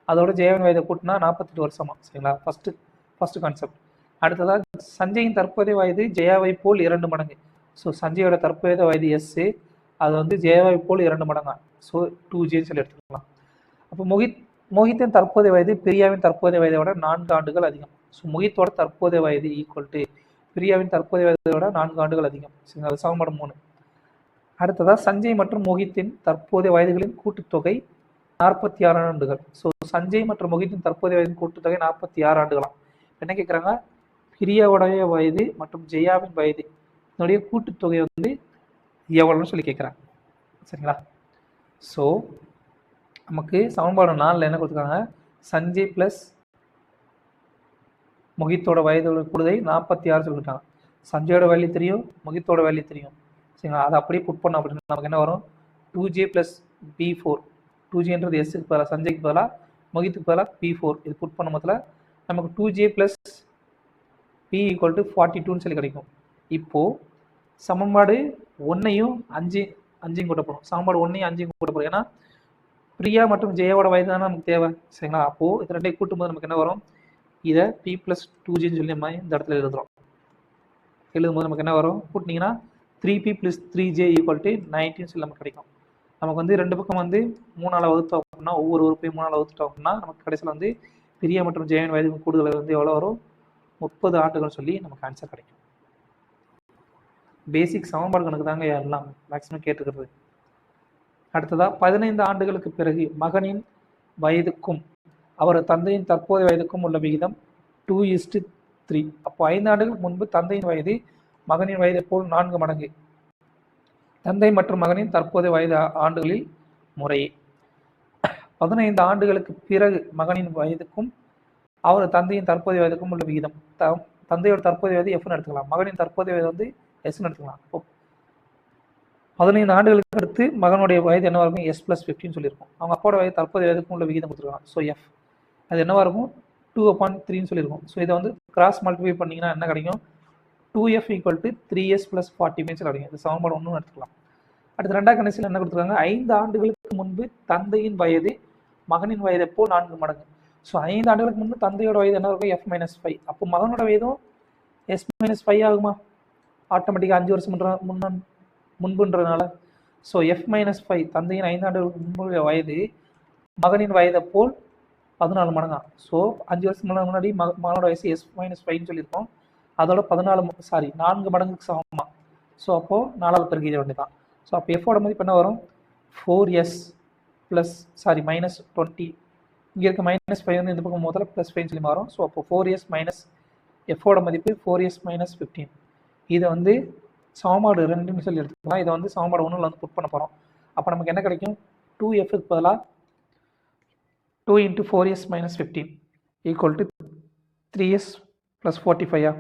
அதோட ஜெயாவின் வயதை கூட்டினா 48 வருஷமா. சரிங்களா? First concept. அடுத்ததாக சஞ்சயின் தற்போதைய வயது ஜெயாவை போல் 2 மடங்கு. ஸோ சஞ்சயோட தற்போதைய வயது எஸ், அது வந்து ஜெயாவை போல் 2 மடங்கா. ஸோ 2jன்னு சொல்லி எடுத்துக்கலாம். அப்போ மோஹித்தின் தற்போதைய வயது பிரியாவின் தற்போதைய வயதை விட 4 ஆண்டுகள் அதிகம். ஸோ மோஹித்தோட தற்போதைய வயது ஈக்குவல் டு பிரியாவின் தற்போதைய வயதை விட 4 ஆண்டுகள் அதிகம். சரிங்களா? அது சமன்பாடு 3. அடுத்ததாக சஞ்சய் மற்றும் மோஹித்தின் தற்போதைய வயதுகளின் கூட்டுத்தொகை 46 ஆண்டுகள். ஸோ சஞ்சய் மற்றும் மோஹித்தின் தற்போதைய வயதின் கூட்டுத்தொகை 46 ஆண்டுகளாம். என்ன கேட்குறாங்க, பிரியாவுடைய வயது மற்றும் ஜெயாவின் வயது இதனுடைய கூட்டுத்தொகை வந்து எவ்வளோன்னு சொல்லி கேட்குறாங்க. சரிங்களா? ஸோ நமக்கு சமன்பாடு 4 என்ன கொடுத்துருக்காங்க, சஞ்சய் ப்ளஸ் மொஹித்தோட வயதோட கூடுதல் 46 சொல்லிட்டாங்க. சஞ்சயோட வேல்யூ தெரியும், மொஹித்தோட வேல்யூ தெரியும். சரிங்களா? அதை அப்படியே புட் பண்ணோம் அப்படின்னா நமக்கு என்ன வரும், 2j + b4. 2jன்றது எஸ்க்கு பதிலாக, சஞ்சய்க்கு பதிலாக, மொஹித்துக்கு பதிலாக p4. இது புட் பண்ண மொத்தத்தில் நமக்கு 2j + p ஈக்குவல் டு 42ன்னு சொல்லி கிடைக்கும். இப்போது சமன்பாடு 1ஐயும் 5ஐயும் கூட்ட போகிறோம். சமன்பாடு 1ஐயும் 5ஐயும் கூட்ட போகிறோம். ஏன்னா பிரியா மற்றும் ஜெயாவோட வயது தானே நமக்கு தேவை. சரிங்களா? அப்போது இது ரெண்டையும் கூட்டும்போது நமக்கு என்ன வரும், இதை p + 2jன்னு சொல்லி நம்ம இந்த இடத்துல எழுதுகிறோம். எழுதும்போது நமக்கு என்ன வரும், கூட்டினீங்கன்னா 3p + 3j ஈக்குவல் டு 19 சொல்லி நமக்கு கிடைக்கும். நமக்கு வந்து ரெண்டு பக்கம் வந்து 3ஆல் வகுத்தோம் அப்படின்னா, ஒவ்வொரு உறுப்பையும் 3ஆல் வகுத்துட்டோம் அப்படின்னா நமக்கு கடைசியில் வந்து பிரியா மற்றும் ஜெயாவின் வயது கூடுதல் வந்து எவ்வளோ வரும், 30 ஆண்டுகள் சொல்லி நமக்கு ஆன்சர் கிடைக்கும். பேசிக் சமன்பாடு கணக்கு தாங்க எல்லாம் மேக்ஸிமம் கேட்டுக்கிறது. அடுத்ததாக 15 ஆண்டுகளுக்கு பிறகு மகனின் வயதுக்கும் அவர் தந்தையின் தற்போதைய வயதுக்கும் உள்ள விகிதம் 2:3. அப்போ 5 ஆண்டுகளுக்கு முன்பு தந்தையின் வயது மகனின் வயதை போல் 4 மடங்கு. தந்தை மற்றும் மகனின் தற்போதைய வயது ஆண்டுகளில் முறையே. 15 ஆண்டுகளுக்கு பிறகு மகனின் வயதுக்கும் அவர் தந்தையின் தற்போதைய வயதுக்கும் உள்ள விகிதம். தந்தையோட தற்போதைய வயது எஃப்னு எடுத்துக்கலாம், மகனின் தற்போதைய வயது வந்து எஸ்ன்னு எடுத்துக்கலாம். அப்போ 15 ஆண்டுகளுக்கு அடுத்து மகனுடைய வயது என்னவா இருக்கும், s + 15 சொல்லியிருக்கும். அவங்க அப்போட வயது தற்போதைய வயதுக்கும் உள்ள விகிதம் கொடுத்துருக்காங்க. ஸோ எஃப் அது என்னவா இருக்கும், 2/3ன்னு சொல்லியிருக்கும். ஸோ இதை வந்து கிராஸ் மல்டிப்ளை பண்ணிங்கன்னா என்ன கிடைக்கும், 2f = 3s + 45 கிடைக்கும். இது சமன்பாடு 1 எடுத்துக்கலாம். அடுத்து ரெண்டாவது கண்டிஷன் என்ன கொடுத்துருக்காங்க, 5 ஆண்டுகளுக்கு முன்பு தந்தையின் வயது மகனின் வயதை போல் 4 மடங்கு. ஸோ 5 ஆண்டுகளுக்கு முன்பு தந்தையோட வயது என்ன இருக்கும், f - 5. அப்போ மகனோட வயதும் s - 5 ஆகுமா, ஆட்டோமேட்டிக்காக 5 வருஷம் முன்புன்றதுனால. ஸோ f - 5 தந்தையின் 5 ஆண்டுகளுக்கு முன்புடைய வயது மகனின் வயதை போல் 14 மடங்கா. ஸோ 5 வருஷம் முன்னாடி மகனோட வயசு s - 5ன்னு சொல்லியிருக்கோம். அதோட 4 மடங்குக்கு சமமா. ஸோ அப்போது 4ஆல் பெருக்கிட வேண்டியதான். ஸோ அப்போ எஃபோட மதிப்பு என்ன வரும், 4s + -20. இங்கே இருக்க -5 வந்து இந்த பக்கம் முதல்ல +5 சொல்லி மாறும். ஸோ அப்போ 4s - எஃபோட மதிப்பு 4s - 15. இதை வந்து சமன்பாடு 2ன்னு சொல்லி எடுத்துக்கலாம். இதை வந்து சமன்பாடு 1ல் வந்து புட் பண்ண போகிறோம். அப்போ நமக்கு என்ன கிடைக்கும், 2fக்கு பதிலாக 2 × 4s - 15 ஈக்குவல் டு 3s + 45.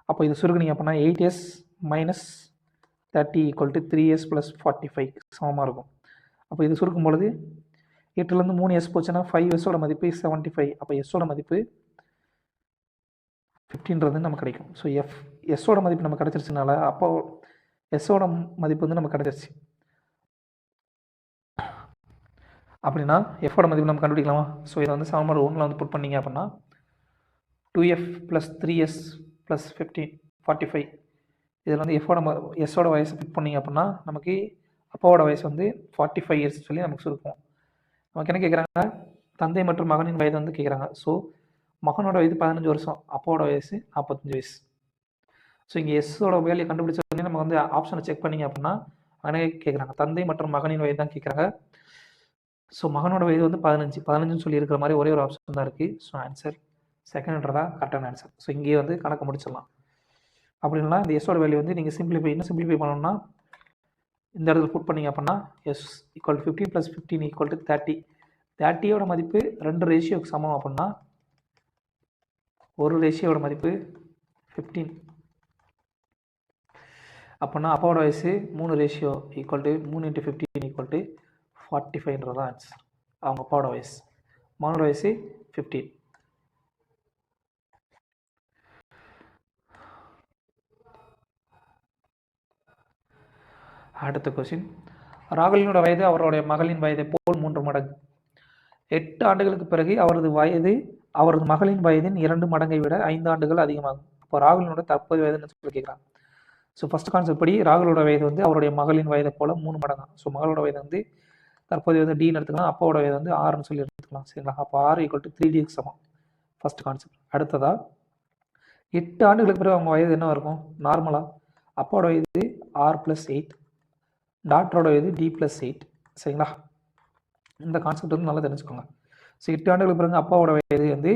அப்போ இது சுருக்குனீங்க அப்படின்னா 8s - 30 ஈக்குவல் டு 3s + 45 சமமாக இருக்கும். அப்போ இது சுருக்கும் பொழுது 8லேருந்து 3s போச்சுன்னா 5s மதிப்பு 75. அப்போ s மதிப்பு 15ன்றது நமக்கு கிடைக்கும். ஸோ s மதிப்பு நமக்கு கிடைச்சிருச்சுனால அப்போ s மதிப்பு வந்து நமக்கு கிடைச்சிருச்சு. அப்படின்னா f மதிப்பு நம்ம கண்டுபிடிக்கலாமா. ஸோ இதை வந்து சமன்பாடு 1ல் வந்து புட் பண்ணிங்க அப்படின்னா 2f + 3s ப்ளஸ் 15 45. இதில் வந்து எஸ்ஸோட வயசு பிக் பண்ணிங்க அப்படின்னா நமக்கு அப்பாவோட வயசு வந்து 45 இயர்ஸ் சொல்லி நமக்கு சுருக்கும். நமக்கு என்ன கேட்குறாங்க, தந்தை மற்றும் மகனின் வயது வந்து கேட்குறாங்க. ஸோ மகனோட வயது 15 வருஷம், அப்பாவோட வயசு 45 வயசு. ஸோ இங்கே எஸ்ஸோட வேலையை கண்டுபிடிச்ச உடனே நம்ம வந்து ஆப்ஷனை செக் பண்ணிங்க அப்படின்னா அவனே கேட்குறாங்க, தந்தை மற்றும் மகனின் வயது தான் கேட்குறாங்க. ஸோ மகனோட வயது வந்து 15 சொல்லி இருக்கிற மாதிரி ஒரே ஒரு ஆப்ஷன் தான் இருக்குது. ஸோ ஆன்சர் செகண்ட்ன்றதா கரெக்டான ஆன்சர். ஸோ இங்கேயே வந்து கணக்கு முடிச்சிடலாம். அப்படின்னா இந்த எஸ்ஸோட வேல்யூ வந்து நீங்கள் சிம்பிளிஃபை பண்ணணும்னா இந்த இடத்துல புட் பண்ணிங்க அப்படின்னா எஸ் ஈக்குவல் 15 + 15 = 30. 30யோட மதிப்பு 2 ரேஷியோக்கு சமம் அப்படின்னா ஒரு ரேஷியோட மதிப்பு 15. அப்படின்னா அப்பாவோட வயசு 3 ரேஷியோ ஈக்குவல் டு 3 × 15 = 45ன்றது தான் ஆன்சர். அவங்க அப்பாவோட வயசு, மகனோட வயசு 15. அடுத்த கொஸ்டின், ராகுலினோட வயது அவருடைய மகளின் வயதை போல் 3 மடங்கு. 8 ஆண்டுகளுக்கு பிறகு அவரது வயது அவரது மகளின் வயதின் 2 மடங்கை விட 5 ஆண்டுகள் அதிகமாகும். அப்போ ராகுலினோட தற்போதைய வயதுன்னு சொல்லி கேட்குறாங்க. ஸோ ஃபஸ்ட் கான்செப்ட் படி ராகுலோட வயது வந்து அவருடைய மகளின் வயதை போல் 3 மடங்கு. ஸோ மகளோட வயது வந்து தற்போதைய வந்து டின்னு எடுத்துக்கலாம், அப்பாவோட வயது வந்து 6ன்னு சொல்லி எடுத்துக்கலாம். சரிங்களா? அப்போ 6 = 3Dக்கு சமம். First concept. அடுத்ததா 8 ஆண்டுகளுக்கு பிறகு அவங்க வயது என்ன இருக்கும்? நார்மலாக அப்பாவோட வயது R + 8, டாக்டரோட வயது D + 8. சரிங்களா? இந்த கான்செப்ட் வந்து நல்லா தெரிஞ்சுக்கோங்க. ஸோ 8 ஆண்டுகளுக்கு பிறகு அப்பாவோட வயது வந்து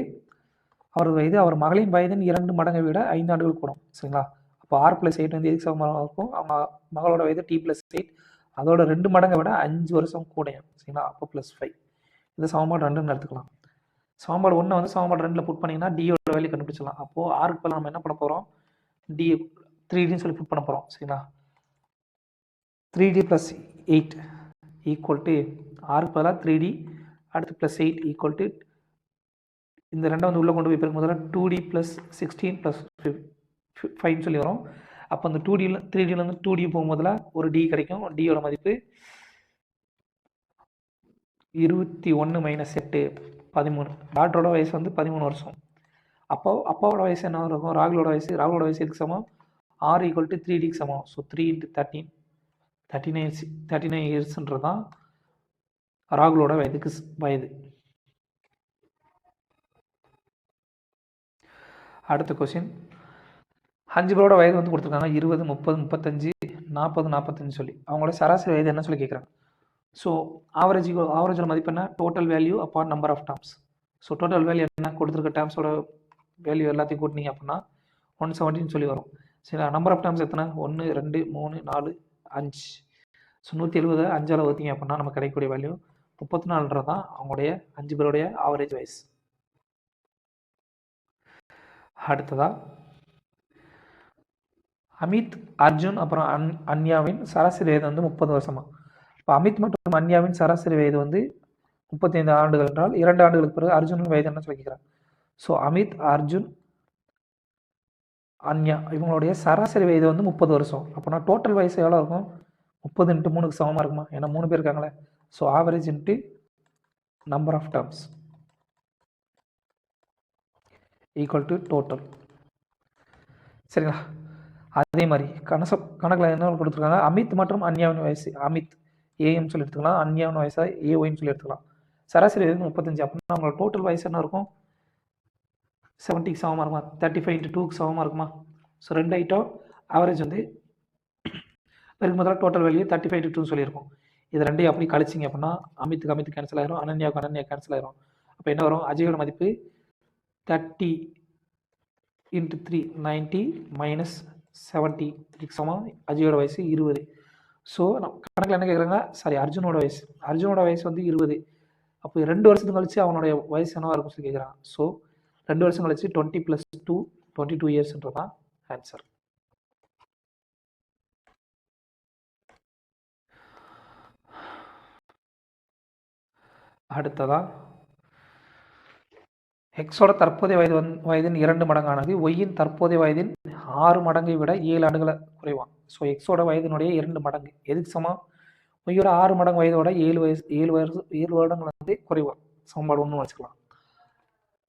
அவரது வயது அவர் மகளின் வயதின் 2 மடங்கை விட 5 ஆண்டுகள் கூடும். சரிங்களா? அப்போ R + 8 வந்து எதுக்கு சமமாக இருக்கும்? அவங்க மகளோட வயது T + 8, அதோட 2 மடங்கை விட 5 வருஷம் கூடையும். சரிங்களா? அப்போ +5. இது சமன்பாடு 2ன்னு எடுத்துக்கலாம். சமன்பாடு 1 வந்து சமன்பாடு 2ல் புட் பண்ணிங்கன்னா டியோட வேல்யூ கண்டுபிடிச்சிடலாம். அப்போது ஆருக்கு பதிலாக நம்ம என்ன பண்ண போகிறோம்? டி 3Dன்னு சொல்லி புட் பண்ண போகிறோம். சரிங்களா? 3D + 8 = ஆருக்கு பதிலாக 3D, அடுத்து +8 = இந்த ரெண்டை வந்து உள்ளே கொண்டு போய் பிறகு முதல்ல 2D + 16 + 5 சொல்லி வரும். அப்போ அந்த 3Dலேருந்து 2D போகும்போதில் ஒரு D கிடைக்கும். டியோட மதிப்பு 21 - 8 13. டாக்டரோட வயசு வந்து 13 வருஷம். அப்பாவோட வயசு என்ன இருக்கும்? ராகுலோட வயசு எதுக்கு சமம்? R = 3Dக்கு சமம். ஸோ 3 × 13 39 இயர்ஸ்ன்றது தான் ராகுலோட வயது. அடுத்த கொஸ்டின், 5 பேரோட வயது வந்து கொடுத்துருக்காங்க. 20, 30, 35, 40, 45 சொல்லி அவங்களோட சராசரி வயது என்ன சொல்லி கேட்குறாங்க. ஸோ ஆவரேஜோட மதிப்பு என்ன? Total value upon number of terms. So total value என்ன? கொடுத்துருக்க டேர்ம்ஸோட வேல்யூ எல்லாத்தையும் கூட்டினீங்க அப்படின்னா 117 சொல்லி வரும். சரி, நம்பர் ஆஃப் டேர்ம்ஸ் எத்தனை? 1, 2, 3, 4, 5. ஸோ 170 5ஆல் வகுத்தீங்க அப்படின்னா நமக்கு கிடைக்கக்கூடிய வேல்யூ 34ன்றது தான் அவங்களுடைய 5 பேருடைய ஆவரேஜ் வயசு. அடுத்ததா அமித், அர்ஜுன் அப்புறம் அன்யாவின் சராசரி வயது வந்து 30 வருஷமா. இப்போ அமித் மற்றும் அன்யாவின் சராசரி வயது வந்து 35 ஆண்டுகள் என்றால் 2 ஆண்டுகளுக்கு பிறகு அர்ஜுனின் வயது என்ன சொல்லிக்கிறாங்க. ஸோ அமித், அர்ஜுன், அன்யா இவங்களுடைய சராசரி வயது வந்து 30 வருஷம். அப்போனா டோட்டல் வயசு எவ்வளோ இருக்கும்? 30 × 3க்கு சமமாக இருக்குமா? ஏன்னா 3 பேர் இருக்காங்களே. So average into number of terms equal to total. சரிங்களா? அதே மாதிரி கணக்கில் என்ன கொடுத்துருக்காங்க? அமித் மற்றும் அன்யாவின் வயசு, அமித் ஏஎம் சொல்லி எடுத்துக்கலாம், அன்யாவின் வயசை ஏஒய்ன்னு சொல்லி எடுத்துக்கலாம். சராசரி வயது 35. அப்படின்னா அவங்களோட டோட்டல் வயசு என்ன இருக்கும்? 70க்கு சமமாக இருக்குமா? 35 × 2க்கு சமமாக இருக்குமா? ஸோ 2 ஐட்டம் ஆவரேஜ் வந்து பெருக்கு முதல்ல டோட்டல் வேல்யூ 35 × 2 சொல்லியிருக்கோம். இது ரெண்டையும் அப்படி கழிச்சிங்க அப்படின்னா அமித்துக்கு கேன்சல் ஆயிரும், அனன்யா கேன்சல் ஆயிரும். அப்போ என்ன வரும்? அஜயோட மதிப்பு 30 × 3 90 - 70 சமம். அஜயோட வயசு 20. ஸோ கணக்கில் என்ன கேட்குறாங்க? சாரி, அர்ஜுனோட வயசு வந்து 20. அப்போ 2 வருஷத்துக்கு கழிச்சு அவனுடைய வயசு என்னவா இருக்கும் சொல்லி கேட்குறாங்க. ஸோ 2 வருஷம் கழிச்சு 20 + 2 22 இயர்ஸ்ன்றது தான் ஆன்சர். அடுத்ததா எக்ஸோட தற்போதைய வயதின் 2 மடங்கானது ஒய்யின் தற்போதைய வயதின் 6 மடங்கை விட 7 ஆண்டுகளை குறைவான். ஸோ எக்ஸோட வயதினுடைய 2 மடங்கு எதுக்கு சமம்? ஒய்யோட 6 மடங்கு வயதோட 7 வருடங்கள் வந்து குறைவான். சமன்பாடு 1 வச்சுக்கலாம்.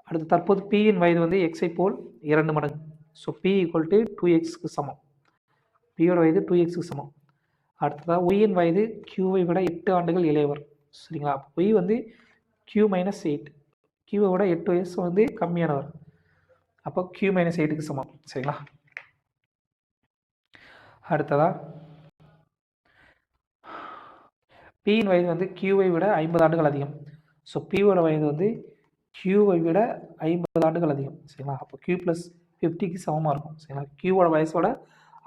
அடுத்து தற்போது பியின் வயது வந்து எக்ஸை போல் 2 மடங்கு. ஸோ பி ஈக்குவல் டு 2xக்கு சமம். பியோட வயது 2xக்கு சமம். அடுத்ததாக ஒய்யின் வயது கியூவை விட 8 ஆண்டுகள் இளையவர். சரிங்களா? ஒய் வந்து q மைனஸ் 8, கியூவை விட 8 வயசு வந்து கம்மியானவர். அப்போ q மைனஸ் 8க்கு சமம். சரிங்களா? அடுத்ததாக பியின் வயது வந்து கியூவை விட 50 ஆண்டுகள் அதிகம். ஸோ பியோட வயது வந்து கியூவை விட 50 ஆண்டுகள் அதிகம். சரிங்களா? அப்போ q ப்ளஸ் 50க்கு சமமாக இருக்கும். சரிங்களா? கியூவோட வயசோட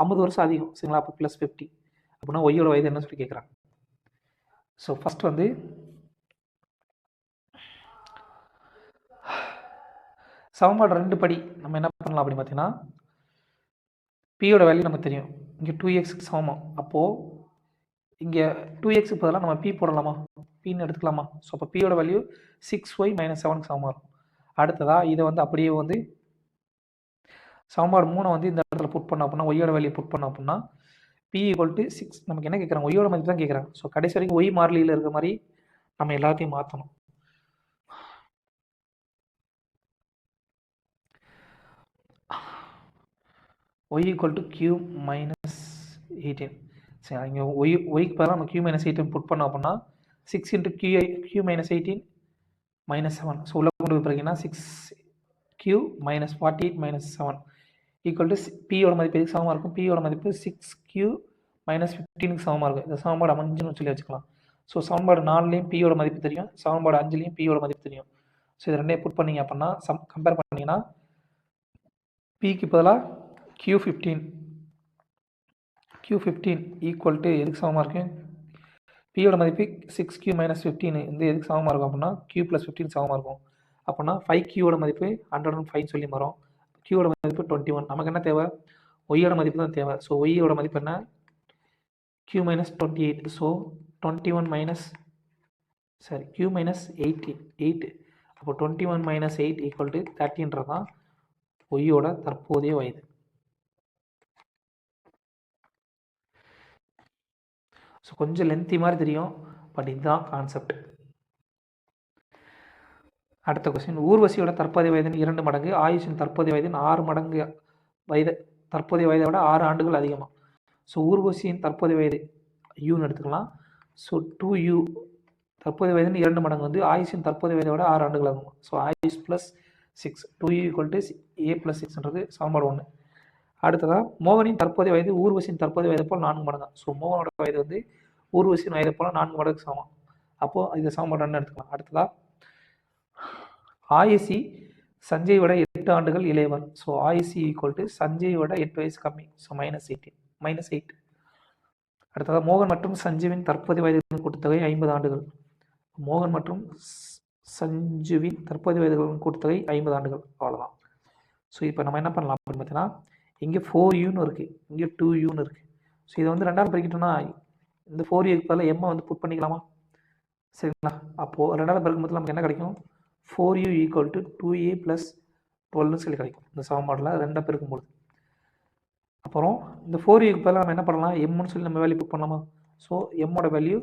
50 வருஷம் அதிகம். சரிங்களா? அப்போ ப்ளஸ் 50 அப்படின்னா ஒய்யோட வயது என்ன சொல்லி கேட்குறாங்க. ஸோ ஃபஸ்ட் வந்து சமன்பாடு 2 படி நம்ம என்ன பண்ணலாம் அப்படின்னு பார்த்தீங்கன்னா, பியோட வேல்யூ நமக்கு தெரியும். இங்கே 2xக்கு சமம். அப்போது இங்கே 2xக்கு பதிலாக நம்ம பி போடலாமா? பின்னு எடுத்துக்கலாமா? ஸோ அப்போ பியோட வேல்யூ 6y மைனஸ் 7க்கு சமமாக இருக்கும். அடுத்ததாக இதை வந்து அப்படியே வந்து சமன்பாடு 3 வந்து இந்த இடத்துல புட் பண்ண அப்படின்னா ஒய்யோட வேல்யூ புட் பண்ண அப்படின்னா பி ஈக்குவல் டு 6. நமக்கு என்ன கேட்குறாங்க? ஒய்யோட மதிப்பு தான் கேட்குறாங்க. ஸோ கடைசி வரைக்கும் ஒய் மாறிலியில் இருக்கிற மாதிரி நம்ம எல்லாத்தையும் மாற்றணும். Y equal to q minus 18. சரி, இங்கே ஒய்க்கு பதிலாக நம்ம கியூ மைனஸ் 18 புட் பண்ணோம் அப்படின்னா 6 into q minus 18 minus 7. So உள்ள கொண்டு போய் பிறகுனா 6q minus 48 minus 7 equal to பியோட மதிப்பு எதுக்கு சமமாக இருக்கும்? பியோட மதிப்பு 6q மைனஸ் 15க்கு சமமாக இருக்கும். இந்த சமன்பாடு 5ன்னு சொல்லி வச்சுக்கலாம். ஸோ சமன்பாடு 4லேயும் பியோட மதிப்பு தெரியும், சமன்பாடு 5லேயும் பியோட மதிப்பு தெரியும். ஸோ இது ரெண்டே புட் பண்ணிங்க அப்படின்னா கம்பேர் பண்ணிங்கன்னா பிக்கு பதிலாக q15 ஈக்குவல் டு எதுக்கு சமமாக இருக்கும்? பியோட மதிப்பு 6q மைனஸ் 15 இந்த எதுக்கு சமமாக இருக்கும் அப்படின்னா q ப்ளஸ் 15 சமமாக இருக்கும். அப்படின்னா 5qோட மதிப்பு 105 சொல்லி வரும். qோட மதிப்பு 21. நமக்கு என்ன தேவை? ஒய்யோட மதிப்பு தான் தேவை. ஸோ ஒய்யோட மதிப்பு என்ன? q minus 28. So 21 minus q minus 8. அப்போ 21 மைனஸ் 8 ஈக்குவல் டு 30ன்றது தான் ஒய்யோட தற்போதைய வயது. ஸோ கொஞ்சம் லென்த்தி மாதிரி தெரியும், பட் இதுதான் கான்செப்ட். அடுத்த கொஸ்டின், ஊர்வசியோட தற்போதைய வயதின் 2 மடங்கு, ஆயுஷின் தற்போதைய வயதின் 6 மடங்கு தற்போதைய வயதை விட 6 ஆண்டுகள் அதிகமாக. ஸோ ஊர்வசியின் தற்போதைய வயது யூன்னு எடுத்துக்கலாம். ஸோ 2u தற்போதைய வயதின் 2 மடங்கு வந்து ஆயுஷின் தற்போதைய வயதை விட 6 ஆண்டுகள் ஆகும். So Ayush plus 6 2u equal to a plus 6ன்றது சமன்பாடு 1. அடுத்ததாக மோகனின் தற்போதைய வயது ஊர்வசியின் தற்போதைய வயதை போல் 4 மடங்கு. ஸோ மோகனோட வயது வந்து ஊர்வசியின் வயதை போல் 4 மடங்கு சமம். அப்போது இந்த சமன்பாடு 2 எடுத்துக்கலாம். அடுத்ததாக ஆயுஷி சஞ்சய் விட 8 ஆண்டுகள் இளையவர். So Ayushi equal to Sanjay விட 8 வயசு கம்மி. ஸோ -8. அடுத்ததாக மோகன் மற்றும் சஞ்சுவின் தற்போதைய வயதுகளின் கூட்டுத்தொகை 50 ஆண்டுகள். மோகன் மற்றும் சஞ்சுவின் தற்போதைய வயதுகளின் கூட்டுத்தொகை 50 ஆண்டுகள். அவ்வளோதான். ஸோ இப்போ நம்ம என்ன பண்ணலாம் அப்படின்னு பார்த்தீங்கன்னா, இங்கே 4uன்னு இருக்குது, இங்கே 2uன்னு இருக்குது. ஸோ இதை வந்து 2ஆல் பெருக்கிட்டோம்னா இந்த 4uக்கு பதிலாக எம்மை வந்து புட் பண்ணிக்கலாமா? சரிங்களா? அப்போது 2ஆல் பெருக்கும்போது நமக்கு என்ன கிடைக்கும்? 4u equal to 2a plus 12ன்னு சொல்லி கிடைக்கும் இந்த சமன்பாடில் 2 பெருக்கும்போது. அப்புறம் இந்த 4uக்கு பதிலாக நம்ம என்ன பண்ணலாம்? எம்னு சொல்லி நம்ம வேல்யூ புட் பண்ணலாமா? ஸோ எம்மோட வேல்யூ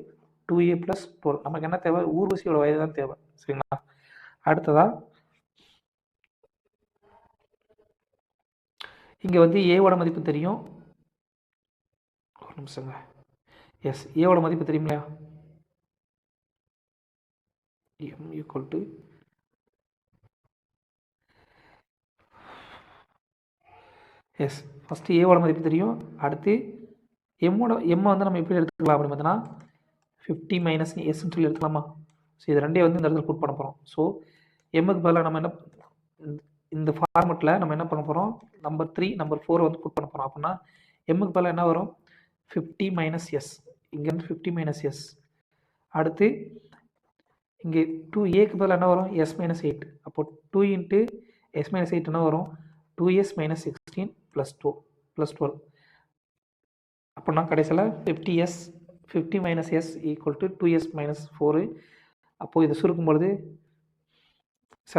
2a ப்ளஸ் 12. நமக்கு என்ன தேவை? ஊர்வசியோட வயது தான் தேவை. சரிங்களா? அடுத்ததாக இங்கே வந்து ஏவோட மதிப்பு தெரியும். ஒரு நிமிஷங்க. எஸ், ஏவோட மதிப்பு தெரியுங்களா? M equal to s. First ஏவோட மதிப்பு தெரியும். அடுத்து எம்மை வந்து நம்ம எப்படி எடுத்துக்கலாம் அப்படின்னு பார்த்தோன்னா 50 மைனஸ் எஸ்ன்னு சொல்லி எடுத்துக்கலாமா? ஸோ இது ரெண்டே வந்து இந்த இடத்துல புட் பண்ண போகிறோம். ஸோ எம்முக்கு பதிலாக நம்ம என்ன இந்த ஃபார்மெட்டில் நம்ம என்ன பண்ண போகிறோம்? நம்பர் 3 நம்பர் 4 வந்து புட் பண்ண போகிறோம். அப்படின்னா எம்முக்கு பதிலாக என்ன வரும்? 50 மைனஸ் எஸ். இங்கேருந்து 50 மைனஸ் எஸ். அடுத்து இங்கே 2ஏக்கு பதிலாக என்ன வரும்? S minus 8. அப்போது 2 இன்ட்டு எஸ் மைனஸ் 8 என்ன வரும்? 2s minus 16 plus 12. அப்படின்னா கடைசியில் 50 minus s equal to 2s minus 4. அப்போது இதை சுருக்கும் பொழுது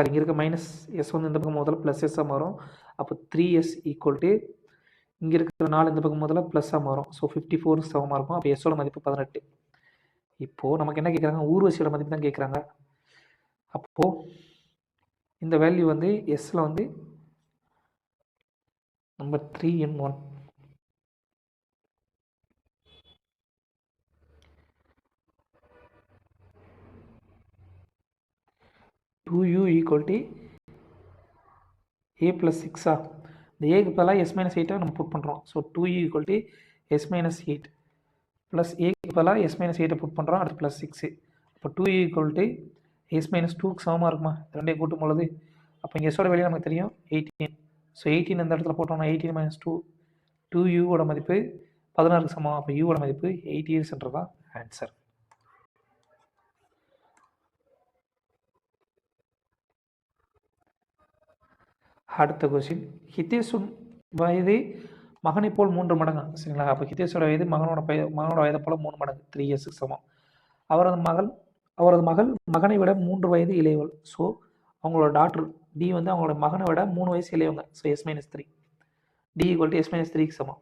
இங்கே இருக்க மைனஸ் எஸ் வந்து இந்த பக்கம் முதல்ல ப்ளஸ் எஸ்ஸாக மாறும். அப்போ 3s ஈக்குவல் டு இங்கே இருக்கிற 4 இந்த பக்கம் முதல்ல ப்ளஸ்ஸாக மாறும். ஸோ 54 சமமாக இருக்கும். அப்போ எஸ்ஸோட மதிப்பு 18. இப்போது நமக்கு என்ன கேட்குறாங்க? ஊர்வசியோட மதிப்பு தான் கேட்குறாங்க. அப்போது இந்த வேல்யூ வந்து எஸ்ஸில் வந்து number 3n1. 2u equal to a + 6 இந்த ஏக்கு பதிலாக s - 8 நம்ம புட் பண்ணுறோம். So 2u equal to s - 8 plus ஏக்கு பதிலாக s - 8 புட் பண்ணுறோம். அடுத்து ப்ளஸ் 6. இப்போ 2u ஈக்குவல் டு s - 2க்கு சமமாக இருக்குமா? ரெண்டையும் கூட்டும் பொழுது அப்போ இங்கே எஸோட வெளியே நமக்கு தெரியும் 18. ஸோ 18 இந்த இடத்துல போட்டோம்னா 18 - 2 2uவோட மதிப்பு 16க்கு சமம். அப்போ யூவோட மதிப்பு 8 இயர்ஸ்ன்றது தான் ஆன்சர். அடுத்த கொஸ்டின், ஹிதேஷுன் வயது மகனை போல் 3 மடங்கு. சரிங்களா? அப்போ ஹிதேஷோட வயது மகனோட வயதை போல் 3 மடங்கு, 3 இயர்ஸுக்கு சமம். அவரது மகள் மகனை விட 3 வயது இளையவள். ஸோ அவங்களோட டாக்டர் டி வந்து அவங்களோட மகனை விட 3 வயசு இளையவங்க. So s - 3 D equal to s - 3க்கு சமம்.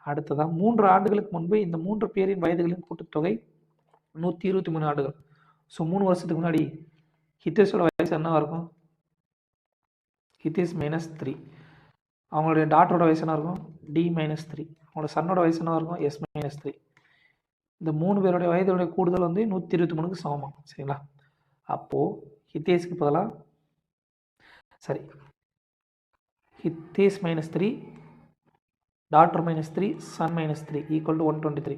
அடுத்ததான் 3 ஆண்டுகளுக்கு முன்பு இந்த 3 பேரின் வயதுகளின் கூட்டுத்தொகை 123 ஆண்டுகள். ஸோ 3 வருஷத்துக்கு முன்னாடி ஹிதேஷோட வயசு என்னவா இருக்கும்? ஹிதேஷ் -3. அவங்களுடைய டாக்டரோட வயசு என்ன இருக்கும்? டி -3. அவங்களோட சன்னோட வயசு என்ன இருக்கும்? s - 3. இந்த 3 பேருடைய வயதுடைய கூடுதல் வந்து 123க்கு சமமா? சரிங்களா? அப்போது ஹிதேஷ்க்கு பதிலாக Hitesh -3 daughter -3 son -3 equal to 123.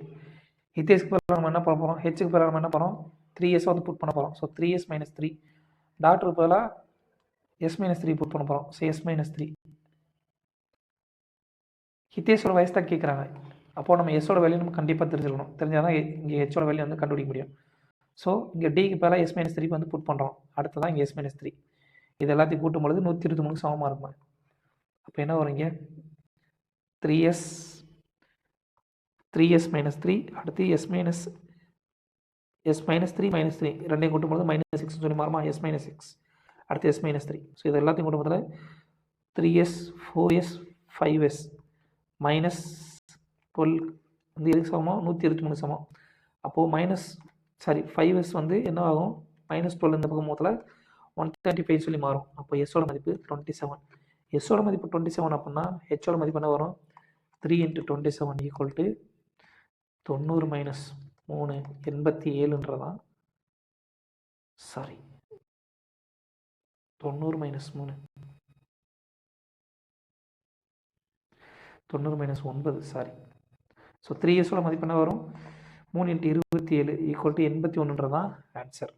ஹிதேஷ்க்கு பதிலாக நம்ம என்ன பண்ண போகிறோம்? ஹெச்சுக்கு பதிலாக நம்ம என்ன பண்ணுறோம்? 3s வந்து புட் பண்ண போகிறோம். So 3s - 3. டாக்டருக்கு பதிலாக s - 3 புட் பண்ண போகிறோம். So s - 3. ஹிதேஷோட வயசு தான் கேட்குறாங்க. அப்போது நம்ம எஸோட வேல்யூ நம்ம கண்டிப்பாக தெரிஞ்சுக்கணும். தெரிஞ்சால் தான் இங்கே ஹெச்சோட வேல்யூ வந்து கண்டுபிடிக்க முடியும். ஸோ இங்கே டிக்கு பதிலாக s - 3க்கு வந்து புட் பண்ணுறோம். அடுத்து தான் இங்கே s - 3. இது எல்லாத்தையும் கூட்டும் பொழுது 123க்கு சமமாக இருக்கும். அப்போ என்ன வரும்? இங்கே 3s -3 அடுத்து s - 3 -3 ரெண்டையும் கூட்டும் பொழுது -6 சொல்லி மாறுமா? s - 6 அடுத்து s - 3. ஸோ இது எல்லாத்தையும் கூட்டும் போதில் 3s 4s 5s -12 வந்து எதுக்கு சமம்? 123 சமம். அப்போது 5s வந்து என்ன ஆகும்? -12 இந்த பக்கம் மொத்தத்தில் 135 சொல்லி மாறும். அப்போ எஸோட மதிப்பு 27. எஸோட மதிப்பு 27 அப்படின்னா ஹெச்சோட மதிப்பு என்ன வரும்? 3 × 27 ஈக்குவல் டு 90 - 3 87ன்றதான் 90 - 3 90 - 9 ஸோ 3 இயர்ஸோட மதிப்பு என்ன வரும்? 3 × 27 ஈக்குவல் டு 81ன்றதான் ஆன்சர்.